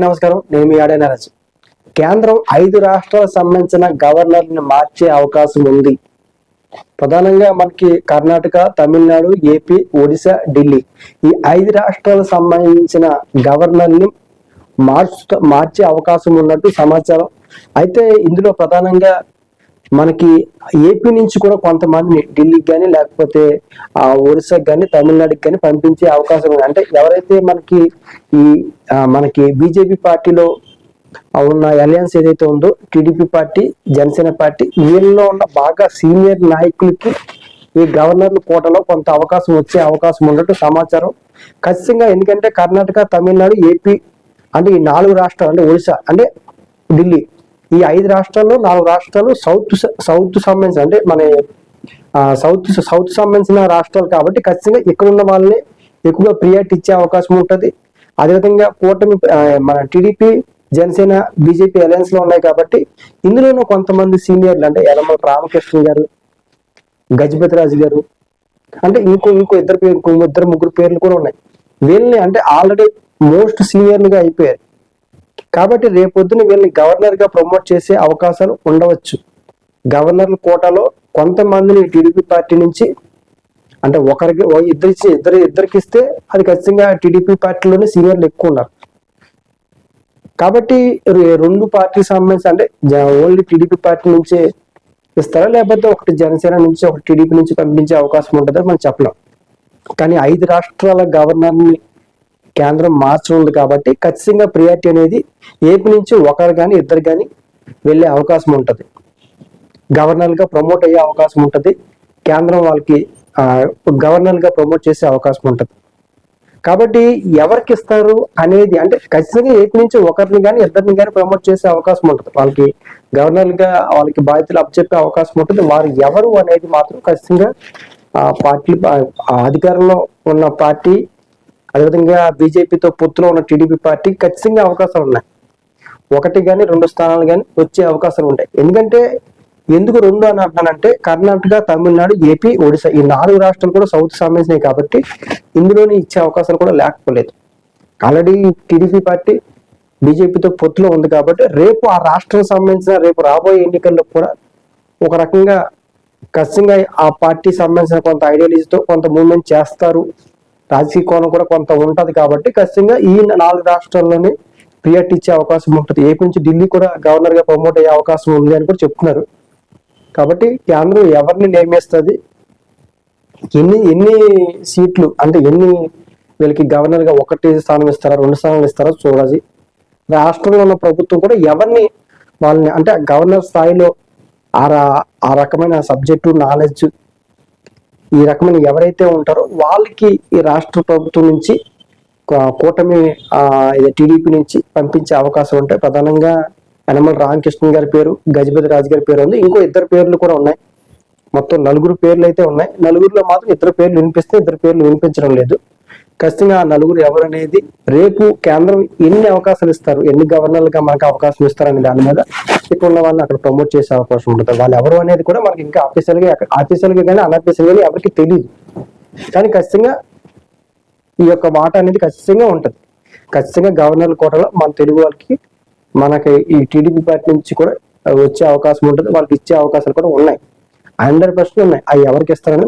నమస్కారం. నేను మీ ఆడేనరాజు. కేంద్రం 5 రాష్ట్రాలకు సంబంధించిన గవర్నర్ని మార్చే అవకాశం ఉంది. ప్రధానంగా మనకి కర్ణాటక, తమిళనాడు, ఏపీ, ఒడిశా, ఢిల్లీ ఈ 5 రాష్ట్రాలకు సంబంధించిన గవర్నర్ని మార్చే అవకాశం ఉన్నట్టు సమాచారం. అయితే ఇందులో ప్రధానంగా మనకి ఏపీ నుంచి కూడా కొంతమందిని ఢిల్లీకి కానీ లేకపోతే ఒడిశాకి కానీ తమిళనాడుకి కానీ పంపించే అవకాశం ఉంది. అంటే ఎవరైతే మనకి బీజేపీ పార్టీలో ఉన్న అలయన్స్ ఏదైతే ఉందో టీడీపీ పార్టీ, జనసేన పార్టీ వీళ్ళలో ఉన్న బాగా సీనియర్ నాయకులకి ఈ గవర్నర్ల కోటలో కొంత అవకాశం వచ్చే అవకాశం ఉన్నట్టు సమాచారం. ఖచ్చితంగా ఎందుకంటే కర్ణాటక, తమిళనాడు, ఏపీ అంటే ఈ 4 రాష్ట్రాలు అంటే ఒడిశా అంటే ఢిల్లీ ఈ 5 రాష్ట్రాల్లో 4 రాష్ట్రాలు సౌత్ సంబంధించిన అంటే మన సౌత్ సంబంధించిన రాష్ట్రాలు కాబట్టి ఖచ్చితంగా ఇక్కడ ఉన్న వాళ్ళని ఎక్కువగా ప్రియారిటీ ఇచ్చే అవకాశం ఉంటుంది. అదేవిధంగా కూటమి మన టీడీపీ, జనసేన, బీజేపీ అలయన్స్ లో ఉన్నాయి కాబట్టి ఇందులోనూ కొంతమంది సీనియర్లు అంటే యనమల రామకృష్ణ గారు, గజపతి రాజు గారు అంటే ఇంకో ఇద్దరు ముగ్గురు పేర్లు కూడా ఉన్నాయి. వీళ్ళని అంటే ఆల్రెడీ మోస్ట్ సీనియర్లుగా అయిపోయారు కాబట్టి రేపొద్దున వీళ్ళని గవర్నర్ గా ప్రమోట్ చేసే అవకాశాలు ఉండవచ్చు. గవర్నర్ల కోటాలో కొంతమందిని టీడీపీ పార్టీ నుంచి అంటే ఇద్దరికి ఇస్తే అది ఖచ్చితంగా టీడీపీ పార్టీలోనే సీనియర్లు ఎక్కువ ఉన్నారు కాబట్టి 2 పార్టీకి సంబంధించి అంటే ఓన్లీ టీడీపీ పార్టీ నుంచే ఇస్తారా లేకపోతే ఒకటి జనసేన నుంచి ఒకటి టీడీపీ నుంచి పంపించే అవకాశం ఉంటుందో మనం చెప్పలేం. కానీ 5 రాష్ట్రాల గవర్నర్ని కేంద్రం మార్చనుంది కాబట్టి ఖచ్చితంగా ప్రియారిటీ అనేది ఏపీ నుంచి ఒకరు కానీ ఇద్దరు కానీ వెళ్ళే అవకాశం ఉంటుంది. గవర్నర్గా ప్రమోట్ అయ్యే అవకాశం ఉంటుంది. కేంద్రం వాళ్ళకి గవర్నర్గా ప్రమోట్ చేసే అవకాశం ఉంటుంది. కాబట్టి ఎవరికి ఇస్తారు అనేది అంటే ఖచ్చితంగా ఏపీ నుంచి ఒకరిని కానీ ఇద్దరిని కానీ ప్రమోట్ చేసే అవకాశం ఉంటుంది. వాళ్ళకి గవర్నర్గా వాళ్ళకి బాధ్యతలు అప్పచెప్పే అవకాశం ఉంటుంది. వారు ఎవరు అనేది మాత్రం ఖచ్చితంగా పార్టీ అధికారంలో ఉన్న పార్టీ అదేవిధంగా బీజేపీతో పొత్తులో ఉన్న టీడీపీ పార్టీకి ఖచ్చితంగా అవకాశాలు ఉన్నాయి. 1 కానీ 2 స్థానాలు కానీ వచ్చే అవకాశాలు ఉంటాయి. ఎందుకంటే ఎందుకు 2 అని అంటున్నానంటే కర్ణాటక, తమిళనాడు, ఏపీ, ఒడిశా ఈ 4 రాష్ట్రాలు కూడా సౌత్ సంబంధించినవి కాబట్టి ఇందులోనే ఇచ్చే అవకాశాలు కూడా లేకపోలేదు. ఆల్రెడీ టీడీపీ పార్టీ బీజేపీతో పొత్తులో ఉంది కాబట్టి రేపు ఆ రాష్ట్రం సంబంధించిన రేపు రాబోయే ఎన్నికల్లో కూడా ఒక రకంగా ఖచ్చితంగా ఆ పార్టీ సంబంధించిన కొంత ఐడియాలజీతో కొంత మూవ్మెంట్ చేస్తారు. రాజకీయ కోణం కూడా కొంత ఉంటది కాబట్టి ఖచ్చితంగా ఈ 4 రాష్ట్రాల్లోనే ప్రియారిటీ ఇచ్చే అవకాశం ఉంటుంది. ఏపీ నుంచి ఢిల్లీ కూడా గవర్నర్ గా ప్రమోట్ అయ్యే అవకాశం ఉంది అని కూడా చెప్తున్నారు. కాబట్టి కేంద్రం ఎవరిని నియమిస్తుంది, ఎన్ని సీట్లు అంటే వీళ్ళకి గవర్నర్ గా 1 స్థానం ఇస్తారా 2 స్థానాలు ఇస్తారా చూడాలి. రాష్ట్రంలో ఉన్న ప్రభుత్వం కూడా ఎవరిని వాళ్ళని అంటే గవర్నర్ స్థాయిలో ఆ రకమైన సబ్జెక్టు నాలెడ్జ్ ఈ రకమైన ఎవరైతే ఉంటారో వాళ్ళకి ఈ రాష్ట్ర ప్రభుత్వం నుంచి కూటమి టీడీపీ నుంచి పంపించే అవకాశం ఉంటాయి. ప్రధానంగా యనమల రామకృష్ణ గారి పేరు, గజపతి రాజు గారి పేరు ఉంది. ఇంకో 2 పేర్లు కూడా ఉన్నాయి. మొత్తం 4 పేర్లు అయితే ఉన్నాయి. 4లో మాత్రం 2 పేర్లు వినిపిస్తే 2 పేర్లు వినిపించడం లేదు. ఖచ్చితంగా ఆ 4 ఎవరు అనేది రేపు కేంద్రం ఎన్ని అవకాశాలు ఇస్తారు, ఎన్ని గవర్నర్లుగా మనకు అవకాశం ఇస్తారనే దాని మీద ఇక్కడ ఉన్న వాళ్ళని అక్కడ ప్రమోట్ చేసే అవకాశం ఉంటుంది. వాళ్ళు ఎవరు అనేది కూడా మనకి ఇంకా ఆఫీషియల్గా కానీ అన్అఫీషియల్ కానీ ఎవరికి తెలియదు. కానీ ఖచ్చితంగా ఈ యొక్క వాటా అనేది ఖచ్చితంగా ఉంటుంది. ఖచ్చితంగా గవర్నర్ల కోటలో మన తెలుగు వాళ్ళకి మనకి ఈ టీడీపీ పార్టీ నుంచి కూడా వచ్చే అవకాశం ఉంటుంది. వాళ్ళకి ఇచ్చే అవకాశాలు కూడా ఉన్నాయి. 100% ఉన్నాయి. అవి ఎవరికి ఇస్తారని